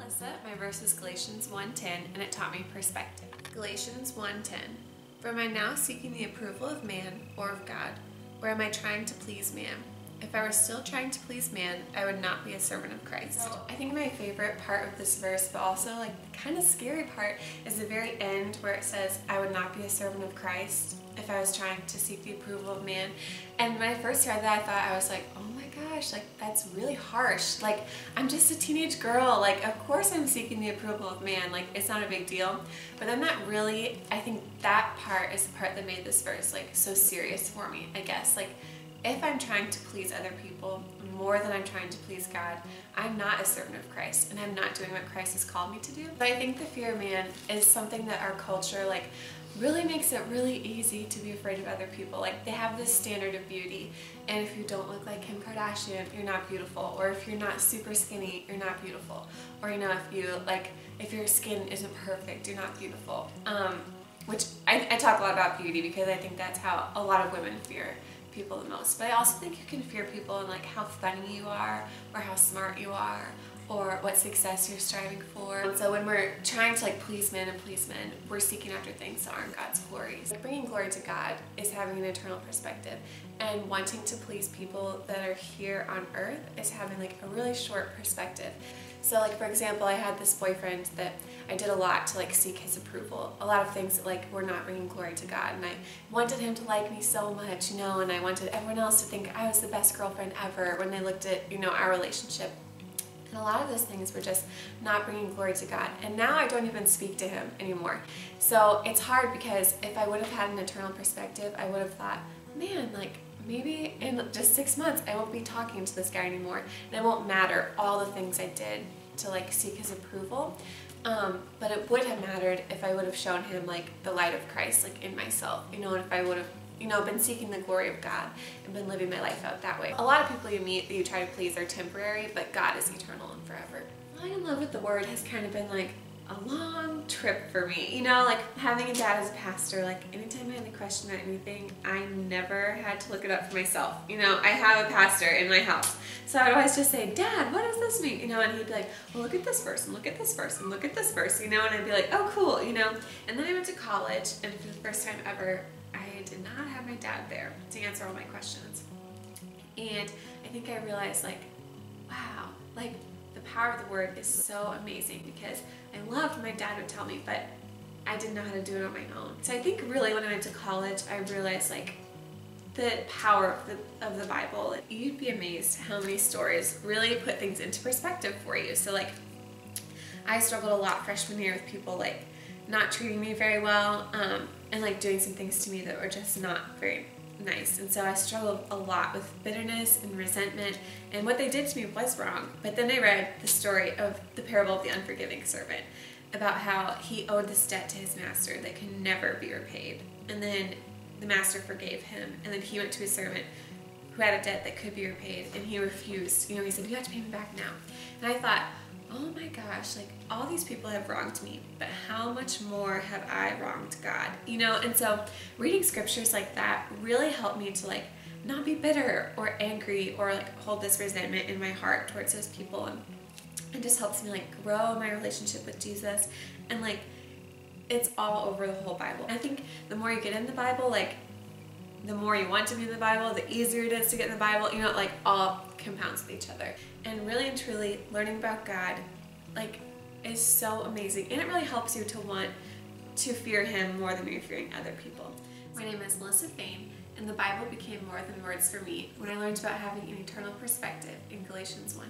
Alyssa. My verse is Galatians 1:10, and it taught me perspective. Galatians 1:10. For am I now seeking the approval of man or of God? Or am I trying to please man? If I were still trying to please man, I would not be a servant of Christ. So I think my favorite part of this verse, but also like the kind of scary part, is the very end where it says, I would not be a servant of Christ if I was trying to seek the approval of man. And when I first read that, I was like, oh my gosh, like that's really harsh. Like, I'm just a teenage girl. Like, of course I'm seeking the approval of man. Like, it's not a big deal. But then that really, I think that part is the part that made this verse like so serious for me, I guess. Like, if I'm trying to please other people more than I'm trying to please God, I'm not a servant of Christ, and I'm not doing what Christ has called me to do. But I think the fear of man is something that our culture like really makes it really easy to be afraid of other people. Like, they have this standard of beauty, and if you don't look like Kim Kardashian, you're not beautiful. Or if you're not super skinny, you're not beautiful. Or, you know, if your skin isn't perfect, you're not beautiful. Which I talk a lot about beauty because I think that's how a lot of women fear people the most. But I also think you can fear people in like how funny you are, or how smart you are, or what success you're striving for. And so when we're trying to like please men, we're seeking after things that aren't God's glory. So bringing glory to God is having an eternal perspective, and wanting to please people that are here on earth is having like a really short perspective. So like, for example, I had this boyfriend that I did a lot to like seek his approval. A lot of things that like were not bringing glory to God, and I wanted him to like me so much, you know, and I wanted everyone else to think I was the best girlfriend ever when they looked at, you know, our relationship. And a lot of those things were just not bringing glory to God. And now I don't even speak to him anymore. So it's hard because if I would have had an eternal perspective, I would have thought, man, like maybe in just 6 months I won't be talking to this guy anymore, and it won't matter all the things I did to like seek his approval. But it would have mattered if I would have shown him like the light of Christ like in myself, you know, and if I would have, you know, been seeking the glory of God and been living my life out that way. A lot of people you meet that you try to please are temporary, but God is eternal and forever. Falling in love with the Word has kind of been like a long trip for me. You know, like having a dad as a pastor, like anytime I had a question or anything, I never had to look it up for myself. You know, I have a pastor in my house, so I would always just say, Dad, what does this mean? You know, and he'd be like, well, look at this verse, and look at this verse, and look at this verse, you know, and I'd be like, oh, cool, you know. And then I went to college, and for the first time ever, I did not have my dad there to answer all my questions. And I think I realized, like, wow, like the power of the Word is so amazing, because I loved my dad would tell me, but I didn't know how to do it on my own. So I think really when I went to college, I realized like the power of the Bible. You'd be amazed how many stories really put things into perspective for you. So like, I struggled a lot freshman year with people like not treating me very well, and like doing some things to me that were just not very nice. And so I struggled a lot with bitterness and resentment, and what they did to me was wrong. But then I read the story of the parable of the unforgiving servant, about how he owed this debt to his master that could never be repaid. And then the master forgave him, and then he went to his servant who had a debt that could be repaid, and he refused. You know, he said, you have to pay me back now. And I thought, oh my gosh, like all these people have wronged me, but how much more have I wronged God? You know, and so reading scriptures like that really helped me to like not be bitter or angry or like hold this resentment in my heart towards those people, and it just helps me like grow in my relationship with Jesus. And like, it's all over the whole Bible. I think the more you get in the Bible, like the more you want to be in the Bible, the easier it is to get in the Bible. You know, it like all compounds with each other. And really and truly, learning about God like is so amazing, and it really helps you to want to fear Him more than you're fearing other people. My name is Alyssa, and the Bible became more than words for me when I learned about having an eternal perspective in Galatians 1:10.